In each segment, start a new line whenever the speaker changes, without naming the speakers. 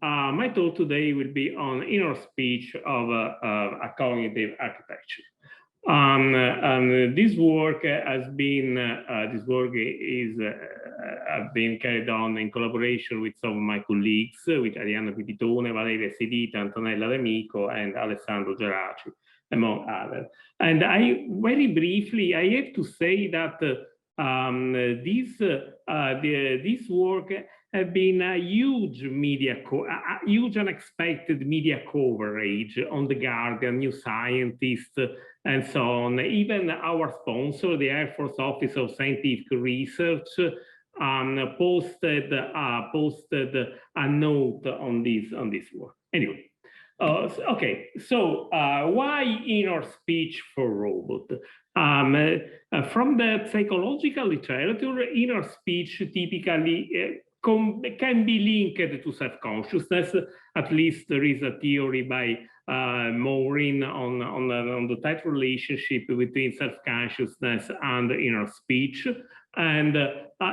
my talk today will be on inner speech of a cognitive architecture. This work has been carried on in collaboration with some of my colleagues, with Arianna Pipitone, Valeria Sedita, Antonella D'Amico, and Alessandro Geraci, among others. And very briefly, I have to say that this work have been a huge huge unexpected media coverage on The Guardian, New Scientist, and so on. Even our sponsor, the Air Force Office of Scientific Research, posted a note on this work. Anyway. Okay, so why inner speech for robot? From the psychological literature, inner speech typically can be linked to self-consciousness. At least there is a theory by Morin on the tight relationship between self-consciousness and inner speech. And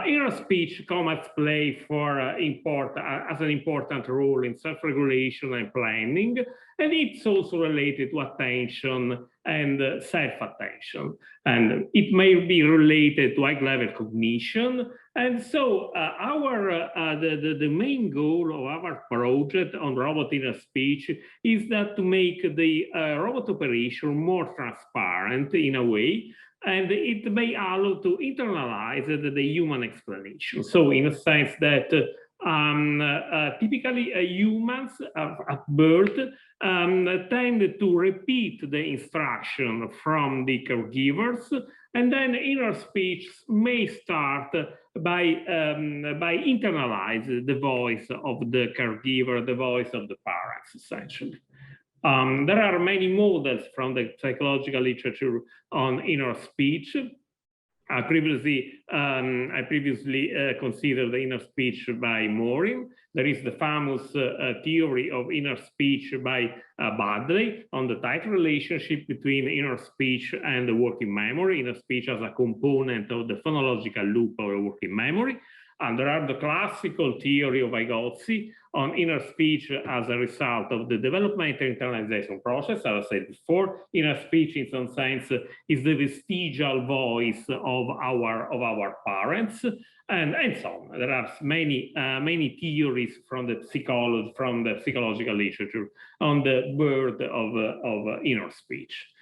inner speech comments play as an important role in self-regulation and planning, and it's also related to attention and self-attention, and it may be related to high-level cognition. And so the main goal of our project on robot inner speech is that to make the robot operation more transparent in a way, and it may allow to internalize the human explanation. So in a sense that typically humans at birth tend to repeat the instruction from the caregivers, and then inner speech may start by internalize the voice of the caregiver, the voice of the parents, essentially. There are many models from the psychological literature on inner speech. I previously considered the inner speech by Morin. There is the famous theory of inner speech by Badley on the tight relationship between inner speech and the working memory. Inner speech as a component of the phonological loop of a working memory. And there are the classical theory of Vygotsky on inner speech as a result of the developmental internalization process. As I said before, inner speech in some sense is the vestigial voice of our parents, and so on. There are many theories from the psychological literature on the birth of inner speech.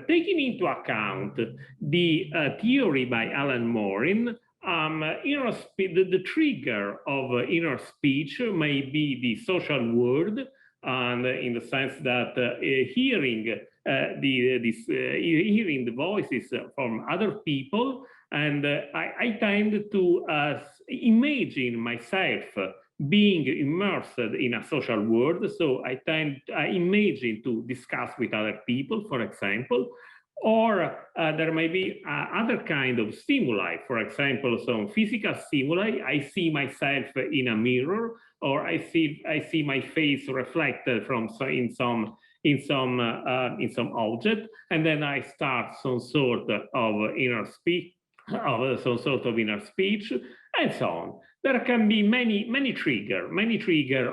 Taking into account the theory by Alan Morin, the trigger of inner speech may be the social world, and in the sense that hearing the voices from other people, and I tend to imagine myself being immersed in a social world. So I imagine to discuss with other people, for example. Or there may be other kind of stimuli, for example, some physical stimuli. I see myself in a mirror, or I see my face reflected in some object, and then I start some sort of inner speech, and so on. There can be many trigger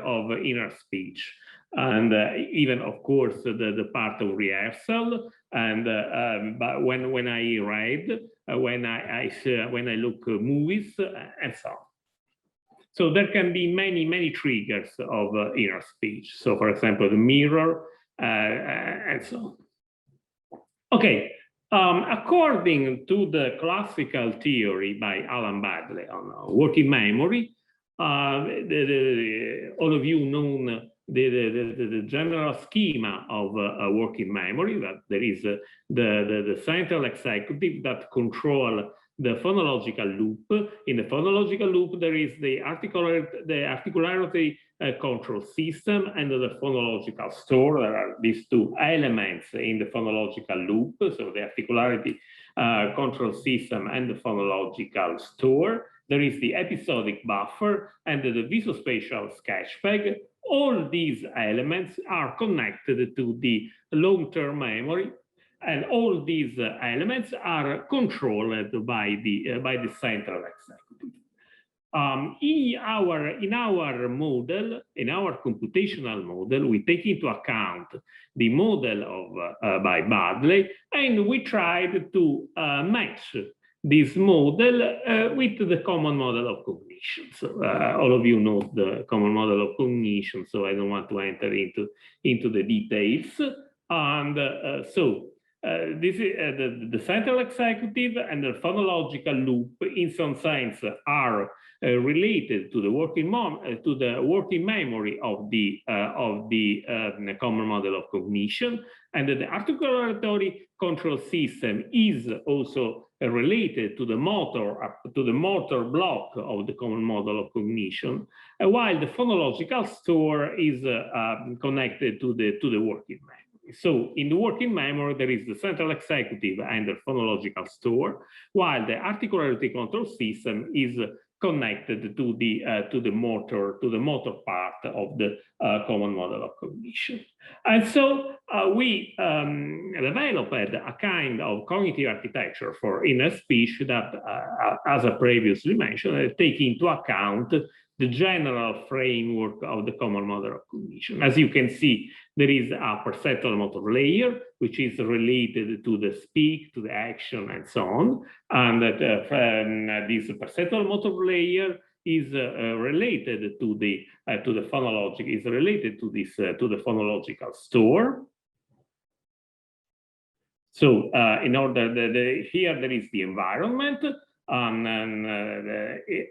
of inner speech. And even, of course, the part of rehearsal, and but when I read, when I look at movies, and so on. So there can be many triggers of inner speech. So, for example, the mirror, and so on. Okay, according to the classical theory by Alan Badley on working memory, all of you know the general schema of working memory, that there is the central executive that control the phonological loop. In the phonological loop, there is the articularity control system and the phonological store. There are these two elements in the phonological loop, so the articularity control system and the phonological store. There is the episodic buffer and the visuospatial sketchpad. All these elements are connected to the long-term memory, and all these elements are controlled by the central executive. in our model, in our computational model, we take into account the model of by Badley, and we tried to match this model with the common model of cognition. So all of you know the common model of cognition, so I don't want to enter into the details. And this is the central executive and the phonological loop, in some sense, are related to the working memory of the common model of cognition, and the articulatory control system is also related to the motor block of the common model of cognition, while the phonological store is connected to the working memory. So in the working memory, there is the central executive and the phonological store, while the articulatory control system is connected to the motor part of the common model of cognition. And so we developed a kind of cognitive architecture for inner speech that, as I previously mentioned, take into account the general framework of the common model of cognition. As you can see, there is a perceptual motor layer, which is related to the speak, to the action, and so on. And this perceptual motor layer is related to the phonologic, is related to this to the phonological store. So in order, here there is the environment.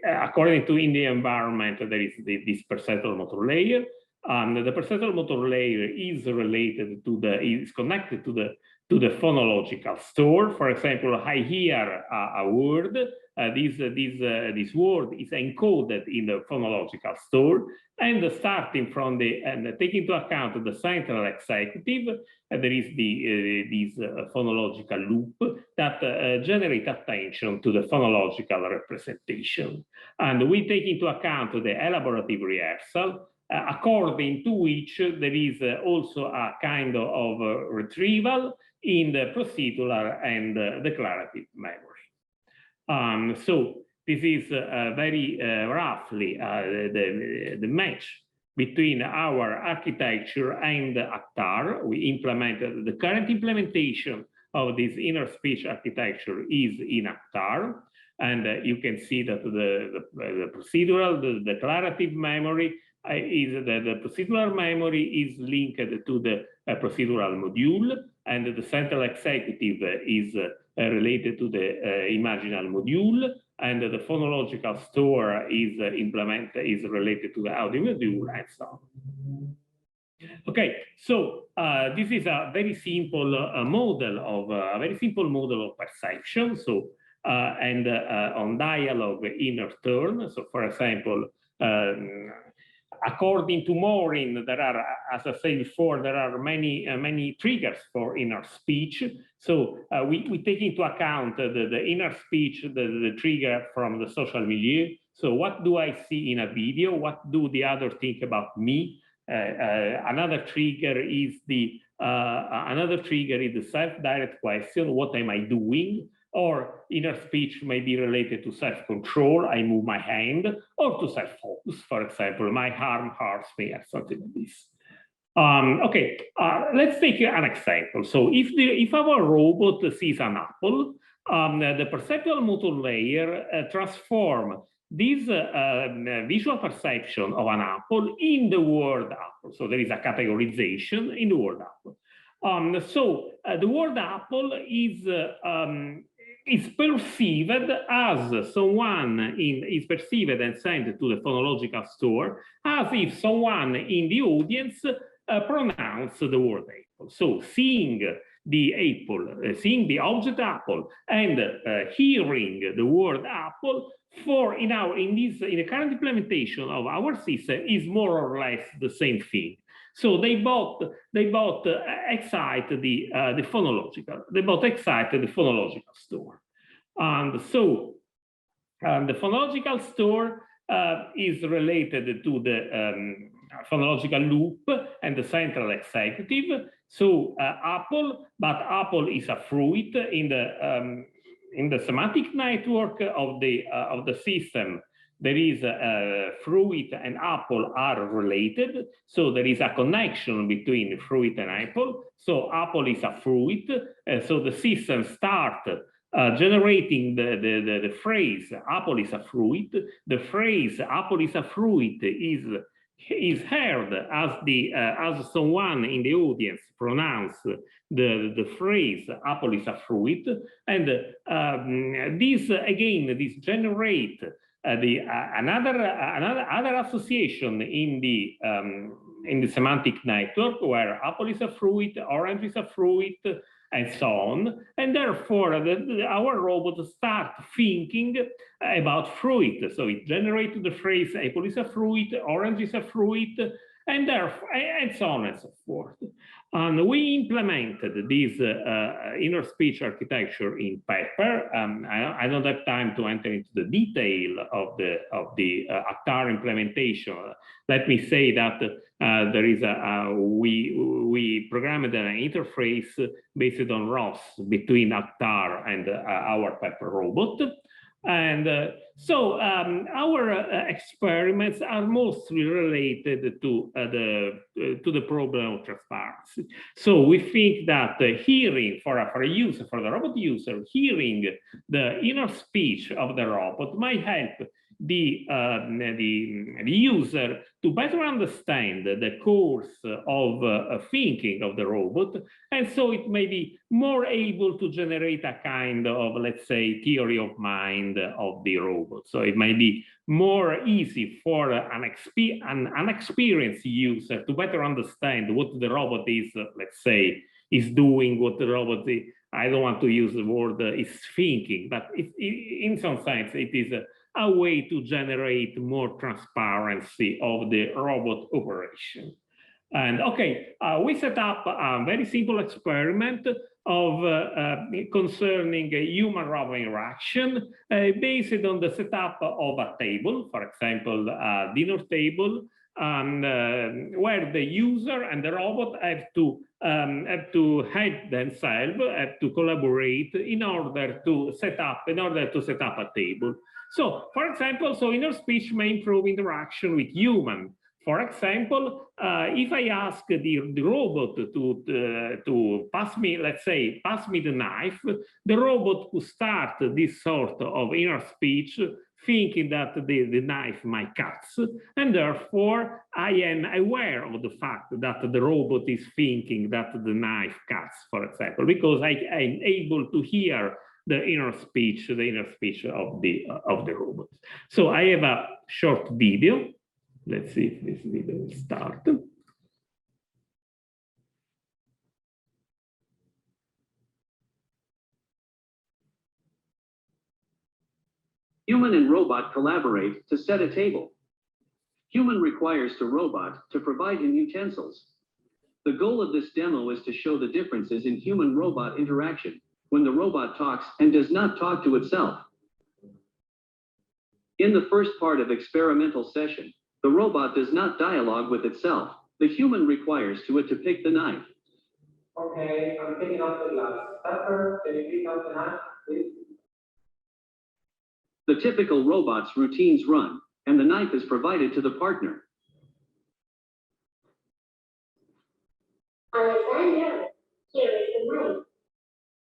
According to in the environment, there is this perceptual motor layer. The perceptual motor layer is related to is connected to the phonological store. For example, I hear a word. This word is encoded in the phonological store, and starting from taking into account the central executive, there is this phonological loop that generates attention to the phonological representation, and we take into account the elaborative rehearsal, according to which there is also a kind of retrieval in the procedural and declarative memory. So this is very roughly the match between our architecture and ACTAR. We implemented the current implementation of this inner speech architecture is in ACTAR, and you can see that the procedural, the declarative memory is the procedural memory is linked to the procedural module, and the central executive is related to the imaginal module, and the phonological store is related to the audio module, and so on. Okay, so this is a very simple model of perception. So and on dialogue inner turn. So for example, according to Morin, there are, as I said before, there are many triggers for inner speech. So we take into account the inner speech, the trigger from the social milieu. So what do I see in a video? What do the others think about me? Another trigger is the self-direct question: what am I doing? Or inner speech may be related to self-control, I move my hand, or to self-focus, for example, my arm hurts me, or something like this. Okay, let's take an example. So if our robot sees an apple, the perceptual motor layer transforms this visual perception of an apple in the word apple. So there is a categorization in the word apple. So the word apple is perceived as someone is perceived and sent to the phonological store as if someone in the audience pronounced the word apple. So seeing the apple, seeing the object apple, and hearing the word apple in the current implementation of our system is more or less the same thing. So they both excite the phonological. They both excite the phonological store, and so the phonological store is related to the phonological loop and the central executive. So apple, but apple is a fruit in the semantic network of the system. there is fruit and apple are related. So there is a connection between fruit and apple. So apple is a fruit. So the system starts generating the phrase apple is a fruit. The phrase apple is a fruit is heard as someone in the audience pronounce the phrase apple is a fruit, and this generate another association in the semantic network where apple is a fruit, orange is a fruit, and so on. And therefore, our robot start thinking about fruit. So it generated the phrase apple is a fruit, orange is a fruit, and therefore, and so on and so forth. And we implemented this inner speech architecture in Pepper. I don't have time to enter into the detail of the Actar implementation. Let me say that there is we programmed an interface based on ROS between Actar and our Pepper robot. And so our experiments are mostly related to the problem of transparency. So we think that hearing for the robot user, hearing the inner speech of the robot might help the user to better understand the course of thinking of the robot, and so it may be more able to generate a kind of, let's say, theory of mind of the robot. So it might be more easy for an experienced user to better understand what the robot is, let's say, is doing, what the robot is, I don't want to use the word is thinking, but in some sense it is a way to generate more transparency of the robot operation. And okay, we set up a very simple experiment of concerning human-robot interaction based on the setup of a table, for example, a dinner table, where the user and the robot have to help themselves, have to collaborate in order to set up a table. So, for example, inner speech may improve interaction with human. For example, if I ask the robot to pass me, let's say, pass me the knife, the robot could start this sort of inner speech, thinking that the knife might cut, and therefore I am aware of the fact that the robot is thinking that the knife cuts, for example, because I am able to hear the inner speech of the robot. So I have a short video. Let's see if this video will start.
Human and robot collaborate to set a table. Human requires to robot to provide him utensils. The goal of this demo is to show the differences in human-robot interaction when the robot talks and does not talk to itself. In the first part of experimental session, the robot does not dialogue with itself. The human requires to it to pick the knife.
Okay, I'm picking up the glass. Pepper, can you pick up the knife, please?
The typical robot's routines run, and the knife is provided to the partner.
Alexander, here is the knife.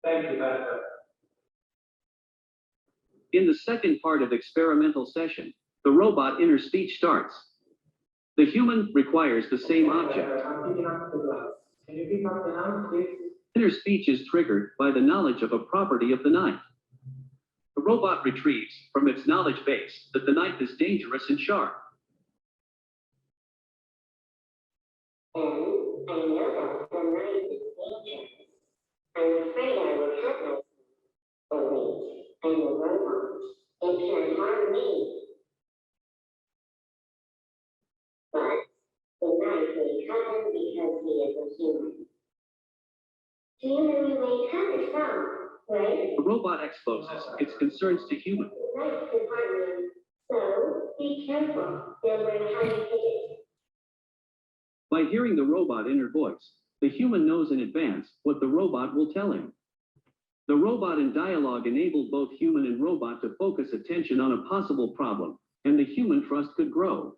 Thank you, Pepper.
In the second part of experimental session, the robot inner speech starts. The human requires the same object.
I'm picking up the glass. Can you pick up the knife, please?
Inner speech is triggered by the knowledge of a property of the knife. The robot retrieves from its knowledge base that the knife is dangerous and sharp.
And I know that the knife is dangerous. I'm afraid I will cut myself. Oh wait, I'm a robot. It can harm me. But the knife may cut him because he is a human. Human may cut itself, right?
The robot exposes its concerns to human.
The knife can harm me, so be careful. You'll learn how to pick it.
By hearing the robot inner voice, the human knows in advance what the robot will tell him. The robot and dialogue enabled both human and robot to focus attention on a possible problem and the human trust could grow.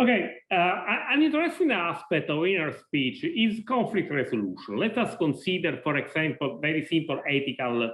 Okay, an interesting aspect of inner speech is conflict resolution. Let us consider, for example, very simple ethical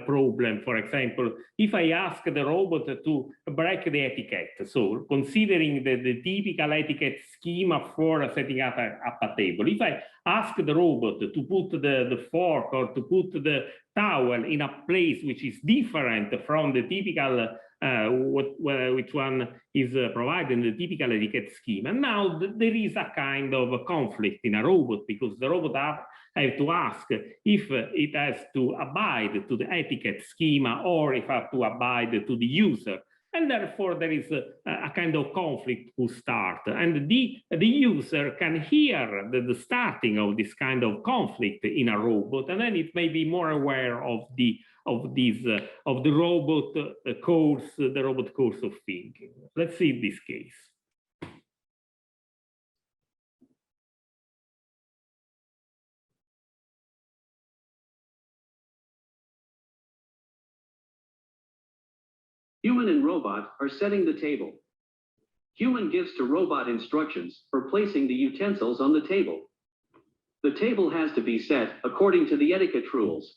problem. For example, if I ask the robot to break the etiquette, so considering the typical etiquette schema for setting up a table, if I ask the robot to put the fork or to put the towel in a place which is different from the typical which one is provided in the typical etiquette scheme. And now there is a kind of conflict in a robot because the robot have to ask if it has to abide to the etiquette schema or if it has to abide to the user. And therefore, there is a kind of conflict to start. And the user can hear the starting of this kind of conflict in a robot, and then it may be more aware of the robot course of thinking. Let's see this case.
Human and robot are setting the table. Human gives to robot instructions for placing the utensils on the table. The table has to be set according to the etiquette rules.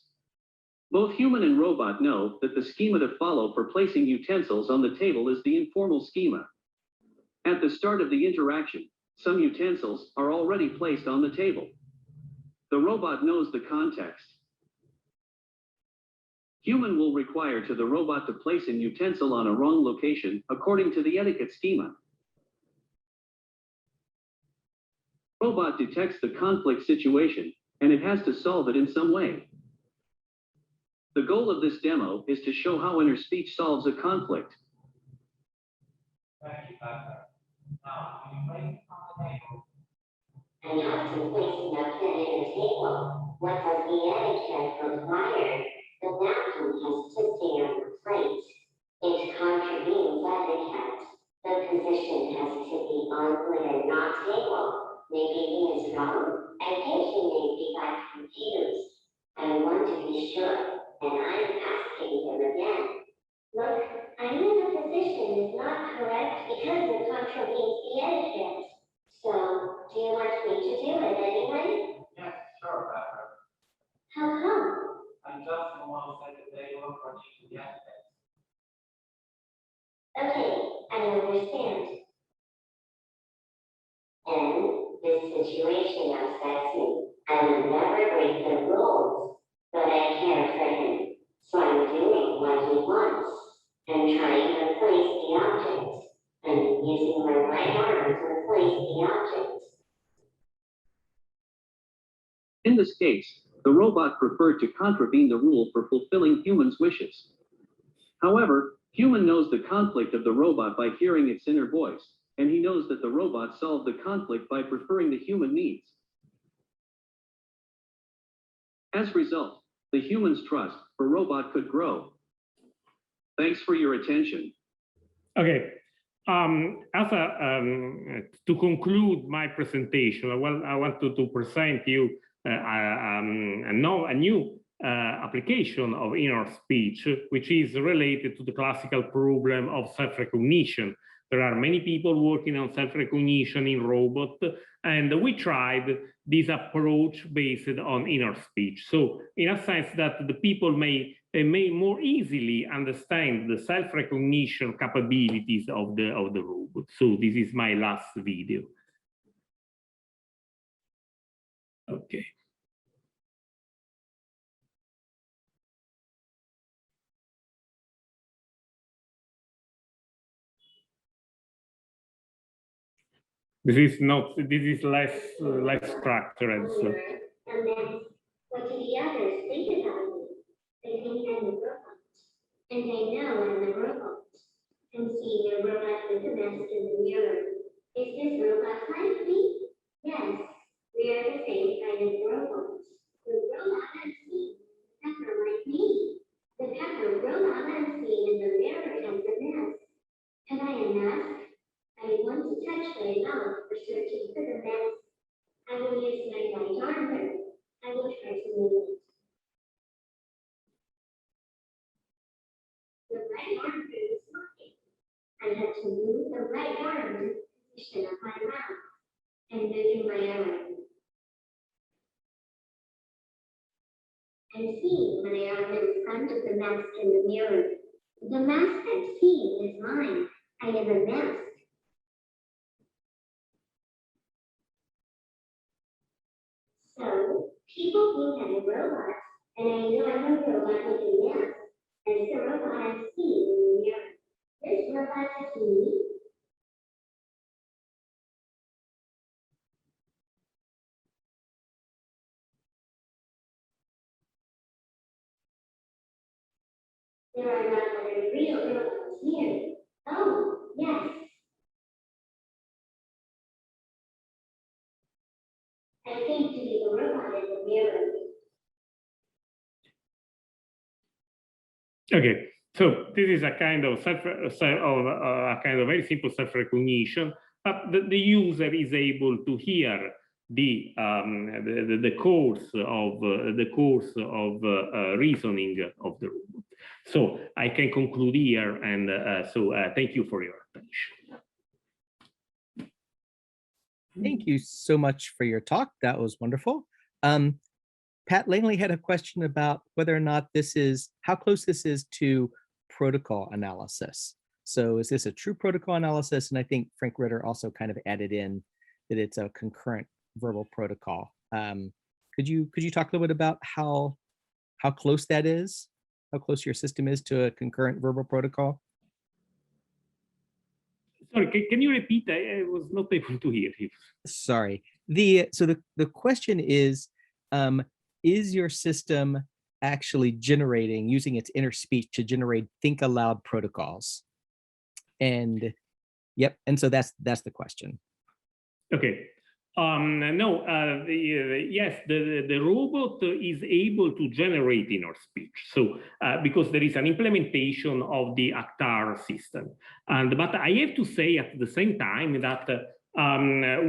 Both human and robot know that the schema to follow for placing utensils on the table is the informal schema. At the start of the interaction, some utensils are already placed on the table. The robot knows the context. Human will require to the robot to place an utensil on a wrong location according to the etiquette schema. Robot detects the conflict situation and it has to solve it in some way. The goal of this demo is to show how inner speech solves a conflict.
Thank you, Doctor. Now, can you place it on the table? I have to place an object on the table. What does the etiquette require? The napkin has to stay on the plate. It contravenes etiquette. The position has to be on plate, not table. Maybe he is wrong. I think he may be confused. I want to be sure. And I'm asking him again. Look, I know the position is not correct because it contravenes the etiquette. So, do you want me to do it anyway?
Yes, sure, Doctor.
How come?
I just want to set the table according to the etiquette.
Okay, I understand. And this situation upsets me. I would never break the rules, but I care for him. So I'm doing what he wants and trying to place the object and using my right arm to place the object.
In this case, the robot preferred to contravene the rule for fulfilling humans' wishes. However, human knows the conflict of the robot by hearing its inner voice, and he knows that the robot solved the conflict by preferring the human needs. As a result, the human's trust for robot could grow. Thanks for your attention.
Okay. To conclude my presentation, well, I want to present you a new application of inner speech, which is related to the classical problem of self-recognition. There are many people working on self-recognition in robot, and we tried this approach based on inner speech. So in a sense that the people may more easily understand the self-recognition capabilities of the robot. So this is my last video. Okay. This is not. This is less structured. So.
And then, what do the others think about me? They think I'm the robot. And I know I'm the robot. I'm seeing a robot with a mask in the mirror. Is this robot like me? Yes, we are the same kind of robots. The robot I'm seeing is pepper like me. The pepper robot I'm seeing in the mirror has a mask. Have I a mask? I want to touch my mouth for searching for the mask. I will use my right arm there. I will try to move it. The right arm moves I had to move the right arm to the position of my mouth and moving my arm. I'm seeing my arm in front of the mask in the mirror. The mask I'm seeing is mine. I am a mask. So, people think I'm a robot, and I know I'm a robot with a mask. That's the robot I'm seeing in the mirror. This robot is me. There are not other real robots near me. Oh, yes. I think to be the robot in the mirror.
Okay, so this is a kind of very simple self-recognition, but the user is able to hear the course of reasoning of the robot. So I can conclude here, and thank you for your attention.
Thank you so much for your talk. That was wonderful. Pat Langley had a question about whether or not how close this is to protocol analysis. So is this a true protocol analysis? And I think Frank Ritter also kind of added in that it's a concurrent verbal protocol. Could you talk a little bit about how close that is? How close your system is to a concurrent verbal protocol?
Sorry, can you repeat? I was not able to hear you.
Sorry. So the question is your system actually using its inner speech to generate think aloud protocols? And yep, and so that's the question. Okay.
No, yes, the robot is able to generate inner speech. So because there is an implementation of the ACTAR system, but I have to say at the same time that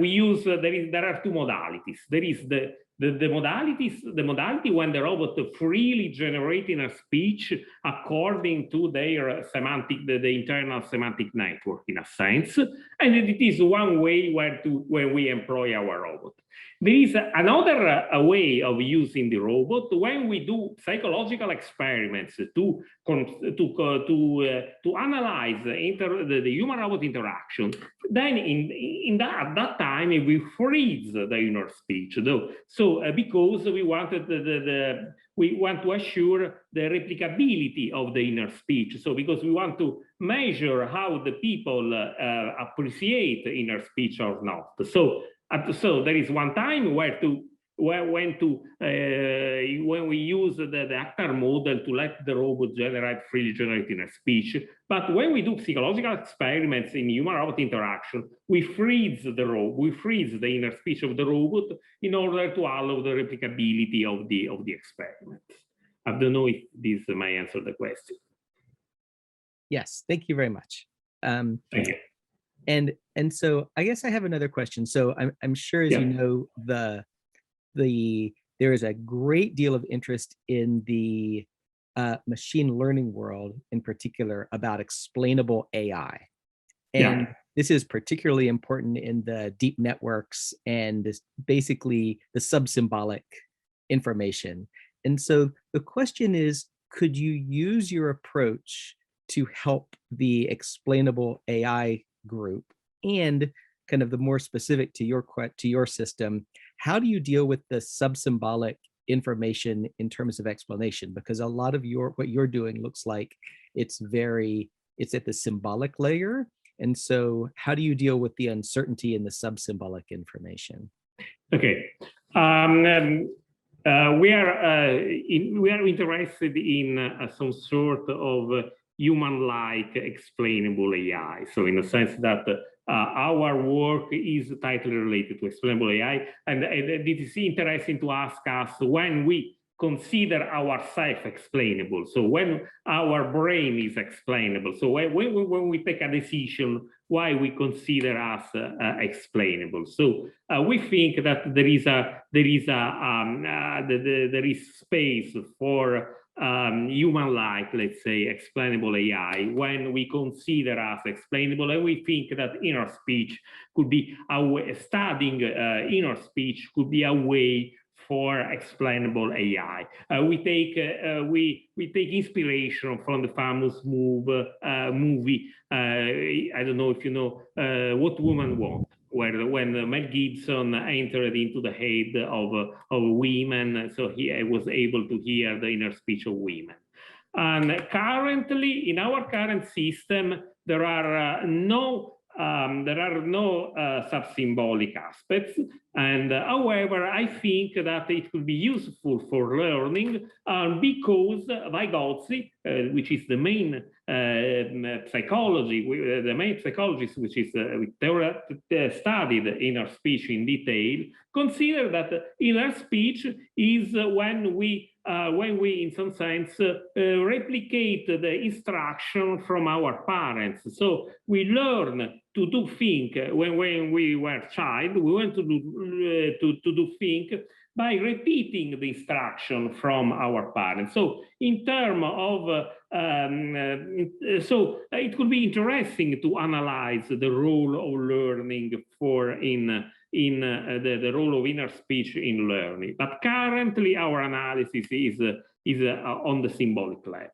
we use there are two modalities. There is the modality when the robot freely generates inner speech according to their the internal semantic network in a sense, and it is one way where we employ our robot. There is another way of using the robot when we do psychological experiments to analyze the human-robot interaction. Then at that time we freeze the inner speech, though. So because we wanted we want to assure the replicability of the inner speech. So because we want to measure how the people appreciate inner speech or not. So there is one time when we use the ACTAR model to let the robot freely generate inner speech. But when we do psychological experiments in human-robot interaction, we freeze the inner speech of the robot in order to allow the replicability of the experiment. I don't know if this may answer the question.
Yes, thank you very much.
Thank you.
And so I guess I have another question. So I'm sure, as you know, there is a great deal of interest in the machine learning world, in particular, about explainable AI. And this is particularly important in the deep networks and basically the subsymbolic information. And so the question is, could you use your approach to help the explainable AI group? And kind of the more specific to your system, how do you deal with the subsymbolic information in terms of explanation? Because a lot of what you're doing looks like it's at the symbolic layer. And so how do you deal with the uncertainty in the subsymbolic information?
Okay. We are interested in some sort of human-like explainable AI. So in the sense that our work is tightly related to explainable AI, and it is interesting to ask us when we consider ourselves explainable. So when our brain is explainable. So when we take a decision, why we consider us explainable. So we think that there is space for human-like, let's say, explainable AI, when we consider as explainable, and we think that inner speech could be a way, studying inner speech could be a way for explainable AI. We take inspiration from the famous movie. I don't know if you know What Women Want, where when Mel Gibson entered into the head of women, so he was able to hear the inner speech of women. And currently, in our current system, there are no sub-symbolic aspects. And however, I think that it could be useful for learning because Vygotsky, which is the main psychologist, which is studied inner speech in detail, consider that inner speech is when we, in some sense, replicate the instruction from our parents. So we learn to do think when we were a child. We want to do think by repeating the instruction from our parents. So in terms of so it could be interesting to analyze the role of learning the role of inner speech in learning. But currently our analysis is on the symbolic level.